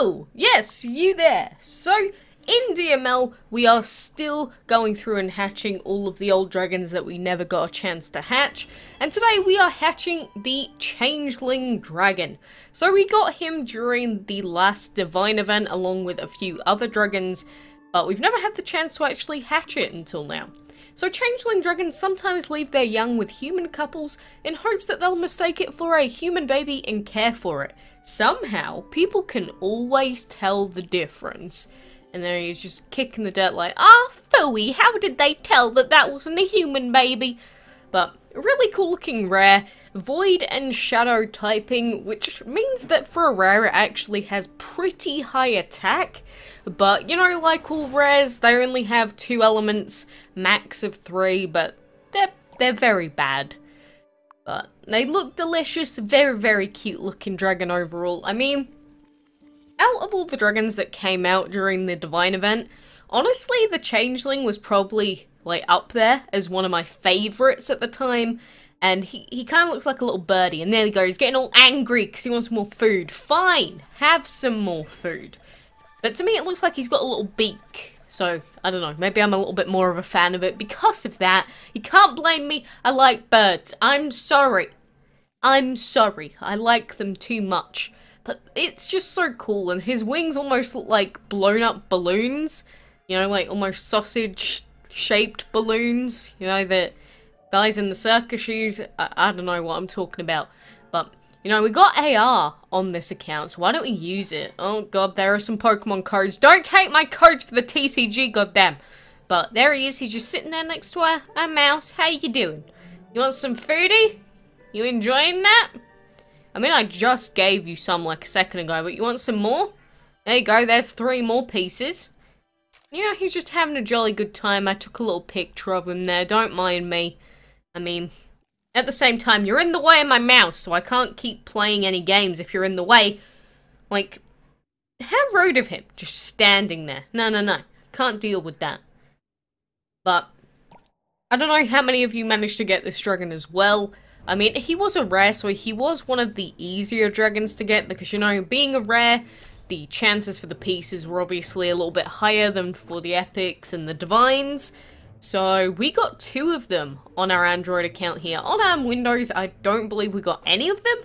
Hello! Yes, you there. So, in DML, we are still going through and hatching all of the old dragons that we never got a chance to hatch. And today we are hatching the Changeling Dragon. So we got him during the last Divine event along with a few other dragons, but we've never had the chance to actually hatch it until now. So Changeling Dragons sometimes leave their young with human couples in hopes that they'll mistake it for a human baby and care for it. Somehow, people can always tell the difference. And there he is just kicking the dirt like, phooey, how did they tell that that wasn't a human baby? But a really cool looking rare, void and shadow typing, which means that for a rare it actually has pretty high attack. But, you know, like all rares, they only have 2 elements, max of 3, but they're very bad. But they look delicious, very, very cute looking dragon overall. I mean, out of all the dragons that came out during the Divine event, honestly, the Changeling was probably, like, up there as one of my favourites at the time. And he kind of looks like a little birdie. And there he goes, he's getting all angry because he wants more food. Fine, have some more food. But to me, it looks like he's got a little beak. So, I don't know, maybe I'm a little bit more of a fan of it because of that. You can't blame me, I like birds. I'm sorry. I'm sorry, I like them too much. But it's just so cool, and his wings almost look like blown up balloons. You know, like almost sausage-shaped balloons. You know, the guys in the circus shoes. I don't know what I'm talking about. But, you know, we got AR on this account, so why don't we use it? Oh god, there are some Pokemon codes. Don't take my codes for the TCG, goddamn. But there he is, he's just sitting there next to a mouse. How you doing? You want some foodie? You enjoying that? I mean, I just gave you some like a second ago, but you want some more? There you go, there's 3 more pieces. Yeah, he's just having a jolly good time. I took a little picture of him there, don't mind me. I mean, at the same time, you're in the way of my mouse, so I can't keep playing any games if you're in the way. Like, how rude of him, just standing there. No, can't deal with that. But, I don't know how many of you managed to get this dragon as well. I mean, he was a rare, so he was one of the easier dragons to get, because, you know, being a rare, the chances for the pieces were obviously a little bit higher than for the epics and the divines. So, we got 2 of them on our Android account here. On our Windows, I don't believe we got any of them,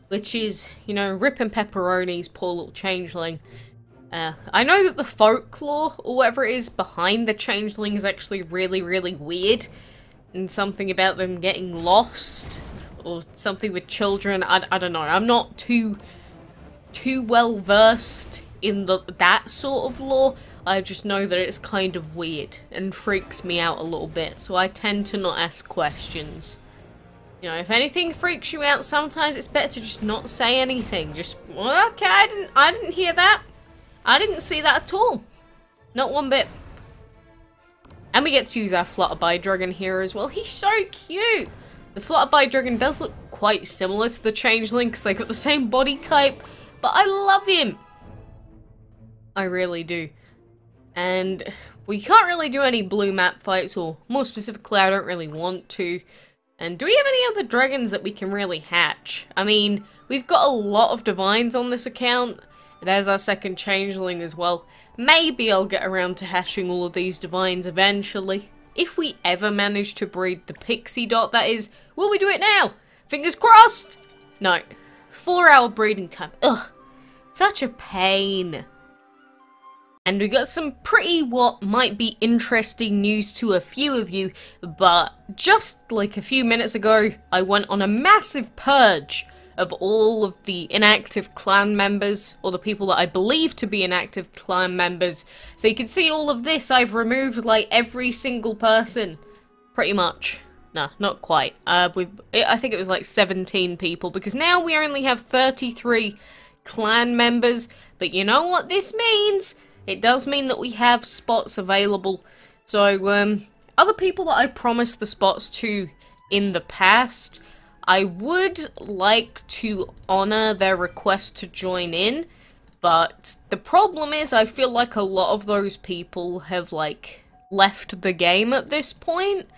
which is, you know, rip and pepperoni's poor little changeling. I know that the folklore, or whatever it is, behind the changeling is actually really, really weird. And something about them getting lost, or something with children, I don't know. I'm not too well versed in that sort of lore. I just know that it's kind of weird and freaks me out a little bit, so I tend to not ask questions. You know, if anything freaks you out, sometimes it's better to just not say anything. Just, well, okay, I didn't hear that. I didn't see that at all. Not one bit. And we get to use our Flutterby Dragon here as well. He's so cute! The Flutterby Dragon does look quite similar to the Changeling because they got the same body type, but I love him! I really do. And we can't really do any blue map fights, or more specifically, I don't really want to. And do we have any other dragons that we can really hatch? I mean, we've got a lot of divines on this account. There's our second Changeling as well. Maybe I'll get around to hatching all of these divines eventually. If we ever manage to breed the pixie dot, that is. Will we do it now? Fingers crossed! No. 4-hour breeding time. Ugh. Such a pain. And we got some pretty, what might be interesting news to a few of you, but just like a few minutes ago, I went on a massive purge of all of the inactive clan members, or the people that I believe to be inactive clan members. So you can see all of this, I've removed like every single person, pretty much. No, not quite. I think it was like 17 people, because now we only have 33 clan members, but you know what this means? It does mean that we have spots available. So, other people that I promised the spots to in the past, I would like to honor their request to join in, but the problem is I feel like a lot of those people have, like, left the game at this point,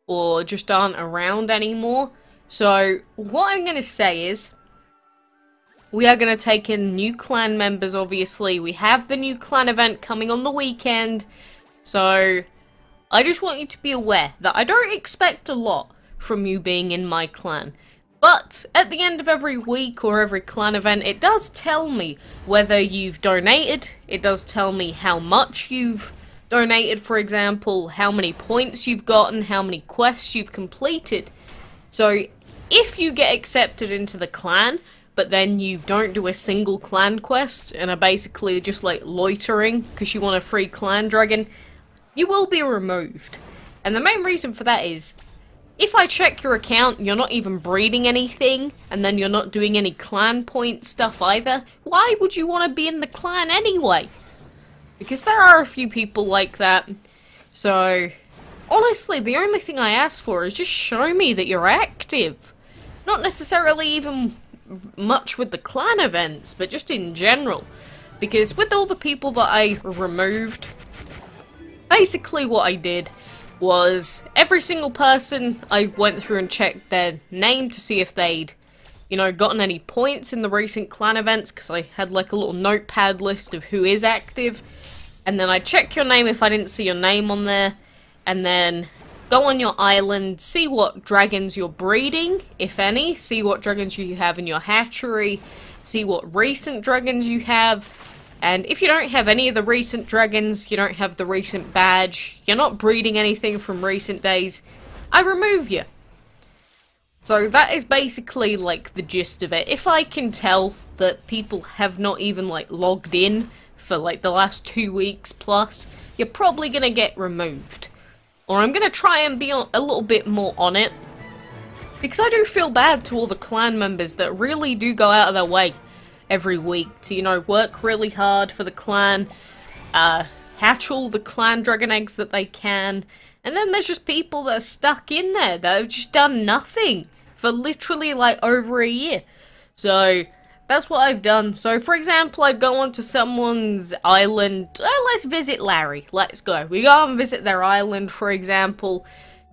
or just aren't around anymore. So, what I'm gonna say is, we are going to take in new clan members, obviously. We have the new clan event coming on the weekend. So, I just want you to be aware that I don't expect a lot from you being in my clan. But, at the end of every week or every clan event, it does tell me whether you've donated. It does tell me how much you've donated, for example, how many points you've gotten, how many quests you've completed. So, if you get accepted into the clan, but then you don't do a single clan quest, and are basically just like loitering because you want a free clan dragon, you will be removed. And the main reason for that is, if I check your account, you're not even breeding anything, and then you're not doing any clan point stuff either, why would you want to be in the clan anyway? Because there are a few people like that. So, honestly, the only thing I ask for is just show me that you're active. Not necessarily even much with the clan events, but just in general. Because with all the people that I removed, basically what I did was every single person I went through and checked their name to see if they'd, you know, gotten any points in the recent clan events, because I had like a little notepad list of who is active, and then I'd check your name if I didn't see your name on there, and then go on your island, see what dragons you're breeding, if any, see what dragons you have in your hatchery, see what recent dragons you have, and if you don't have any of the recent dragons, you don't have the recent badge, you're not breeding anything from recent days, I remove you. So that is basically like the gist of it. If I can tell that people have not even like logged in for like the last 2 weeks plus, you're probably gonna get removed. Or I'm going to try and be a little bit more on it. Because I do feel bad to all the clan members that really do go out of their way every week to, you know, work really hard for the clan, hatch all the clan dragon eggs that they can, and then there's just people that are stuck in there that have just done nothing for literally like over a year. So that's what I've done. So, for example, I'd go onto someone's island. Let's visit Larry. Let's go. We go and visit their island, for example.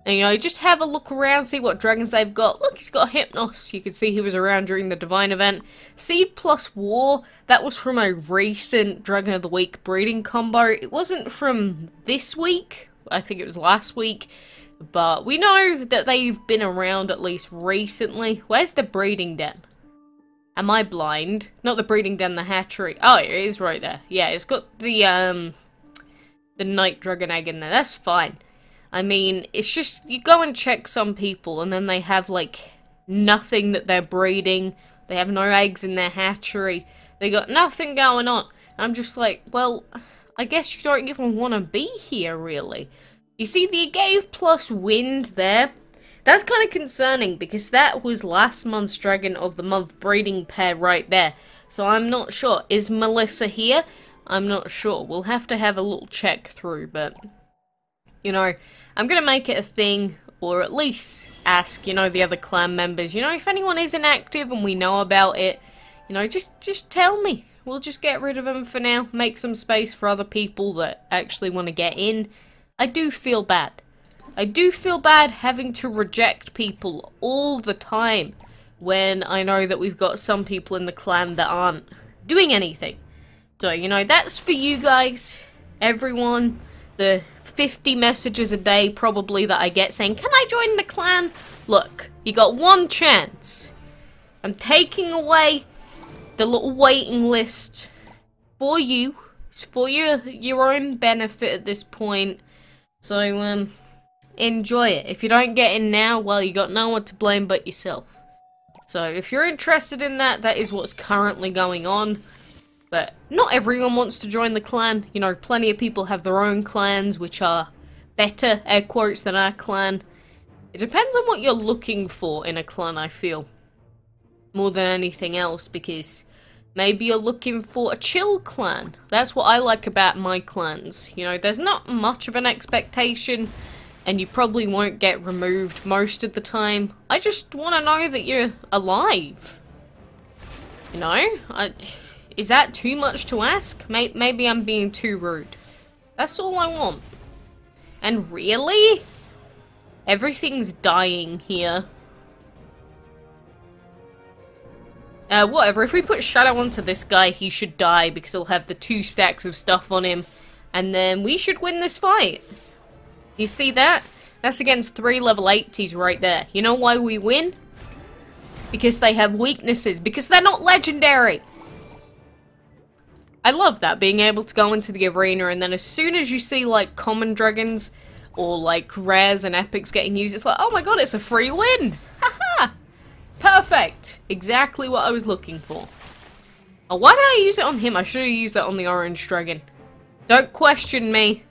And, you know, just have a look around, see what dragons they've got. Look, he's got Hypnos. You can see he was around during the Divine event. Seed plus War. That was from a recent Dragon of the Week breeding combo. It wasn't from this week. I think it was last week. But we know that they've been around at least recently. Where's the breeding den? Am I blind? Not the breeding den, the hatchery. Oh, it is right there. Yeah, it's got the night dragon egg in there. That's fine. I mean, it's just, you go and check some people, and then they have, like, nothing that they're breeding. They have no eggs in their hatchery. They got nothing going on. I'm just like, well, I guess you don't even want to be here, really. You see the Agave plus Wind there? That's kind of concerning, because that was last month's Dragon of the Month breeding pair right there. So I'm not sure. Is Melissa here? I'm not sure. We'll have to have a little check through, but, you know, I'm going to make it a thing, or at least ask, you know, the other clan members, you know, if anyone is inactive and we know about it, you know, just tell me. We'll just get rid of them for now, make some space for other people that actually want to get in. I do feel bad. I do feel bad having to reject people all the time when I know that we've got some people in the clan that aren't doing anything. So, you know, that's for you guys, everyone, the 50 messages a day probably that I get saying, can I join the clan? Look, you got one chance. I'm taking away the little waiting list for you. It's for your own benefit at this point. So, enjoy it. If you don't get in now, well, you got no one to blame but yourself. So, if you're interested in that, that is what's currently going on. But not everyone wants to join the clan. You know, plenty of people have their own clans, which are better, air quotes, than our clan. It depends on what you're looking for in a clan, I feel. More than anything else, because maybe you're looking for a chill clan. That's what I like about my clans. You know, there's not much of an expectation, and you probably won't get removed most of the time. I just want to know that you're alive. You know? Is that too much to ask? Maybe I'm being too rude. That's all I want. And really? Everything's dying here. Whatever, if we put Shadow onto this guy, he should die because he'll have the 2 stacks of stuff on him. And then we should win this fight. You see that? That's against 3 level 80s right there. You know why we win? Because they have weaknesses. Because they're not legendary. I love that, being able to go into the arena and then as soon as you see like common dragons or like rares and epics getting used, it's like, oh my god, it's a free win! Haha! Perfect! Exactly what I was looking for. Oh, why did I use it on him? I should have used that on the orange dragon. Don't question me.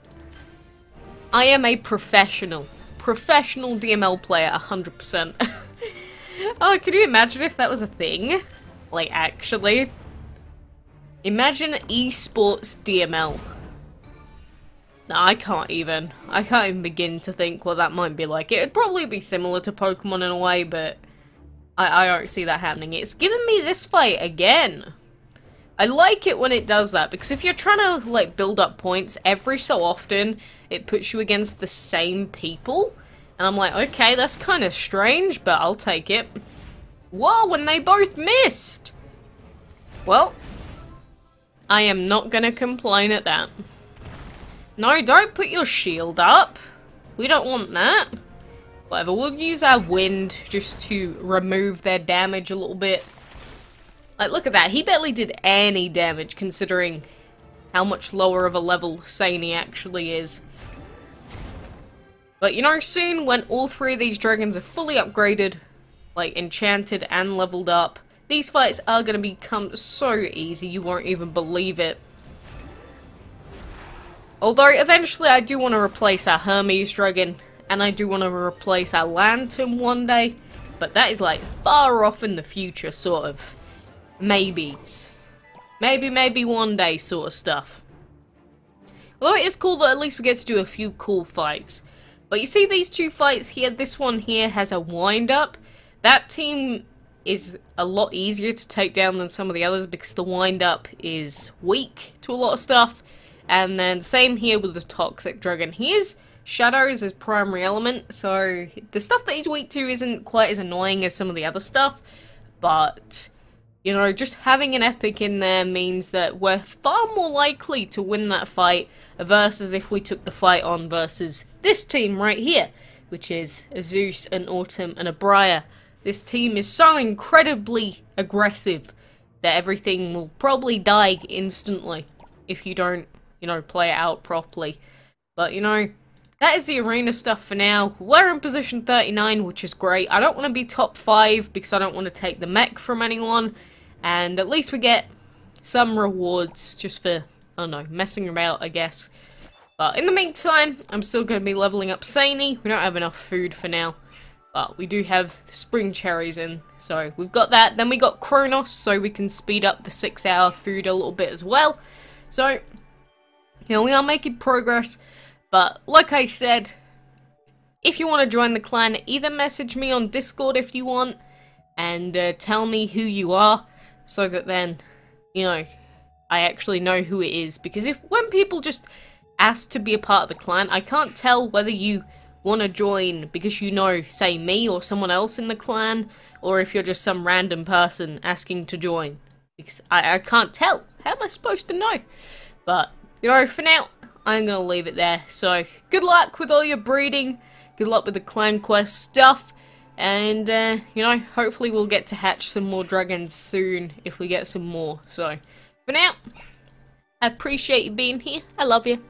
I am a professional. Professional DML player, 100%. Oh, can you imagine if that was a thing? Like, actually. Imagine esports DML. No, I can't even begin to think what that might be like. It'd probably be similar to Pokemon in a way, but I don't see that happening. It's given me this fight again. I like it when it does that, because if you're trying to, like, build up points, every so often, it puts you against the same people. And I'm like, okay, that's kind of strange, but I'll take it. Whoa, and they both missed! Well, I am not gonna complain at that. No, don't put your shield up. We don't want that. Whatever, we'll use our wind just to remove their damage a little bit. Like, look at that. He barely did any damage considering how much lower of a level Sani actually is. But, you know, soon when all 3 of these dragons are fully upgraded, like enchanted and leveled up, these fights are going to become so easy, you won't even believe it. Although, eventually I do want to replace our Hermes dragon, and I do want to replace our Lantern one day, but that is like far off in the future, sort of. Maybes. Maybe one day sort of stuff. Although it is cool that at least we get to do a few cool fights. But you see these 2 fights here, this one here has a wind-up. That team is a lot easier to take down than some of the others because the wind-up is weak to a lot of stuff. And then same here with the Toxic Dragon. Here's Shadow is his primary element, so the stuff that he's weak to isn't quite as annoying as some of the other stuff. But, you know, just having an epic in there means that we're far more likely to win that fight versus if we took the fight on versus this team right here, which is a Zeus, an Autumn, and a Briar. This team is so incredibly aggressive that everything will probably die instantly if you don't, you know, play it out properly. But, you know, that is the arena stuff for now. We're in position 39, which is great. I don't want to be top 5 because I don't want to take the mech from anyone. And at least we get some rewards just for, I don't know, messing about, I guess. But in the meantime, I'm still going to be leveling up Sani. We don't have enough food for now. But we do have spring cherries in, so we've got that. Then we got Kronos, so we can speed up the 6-hour food a little bit as well. So, you know, we are making progress. But, like I said, if you want to join the clan, either message me on Discord if you want, and tell me who you are, so that then, you know, I actually know who it is. Because when people just ask to be a part of the clan, I can't tell whether you want to join because you know, say, me or someone else in the clan, or if you're just some random person asking to join. Because I can't tell. How am I supposed to know? But, you know, for now, I'm going to leave it there. So, good luck with all your breeding. Good luck with the clan quest stuff. And, you know, hopefully we'll get to hatch some more dragons soon if we get some more. So, for now, I appreciate you being here. I love you.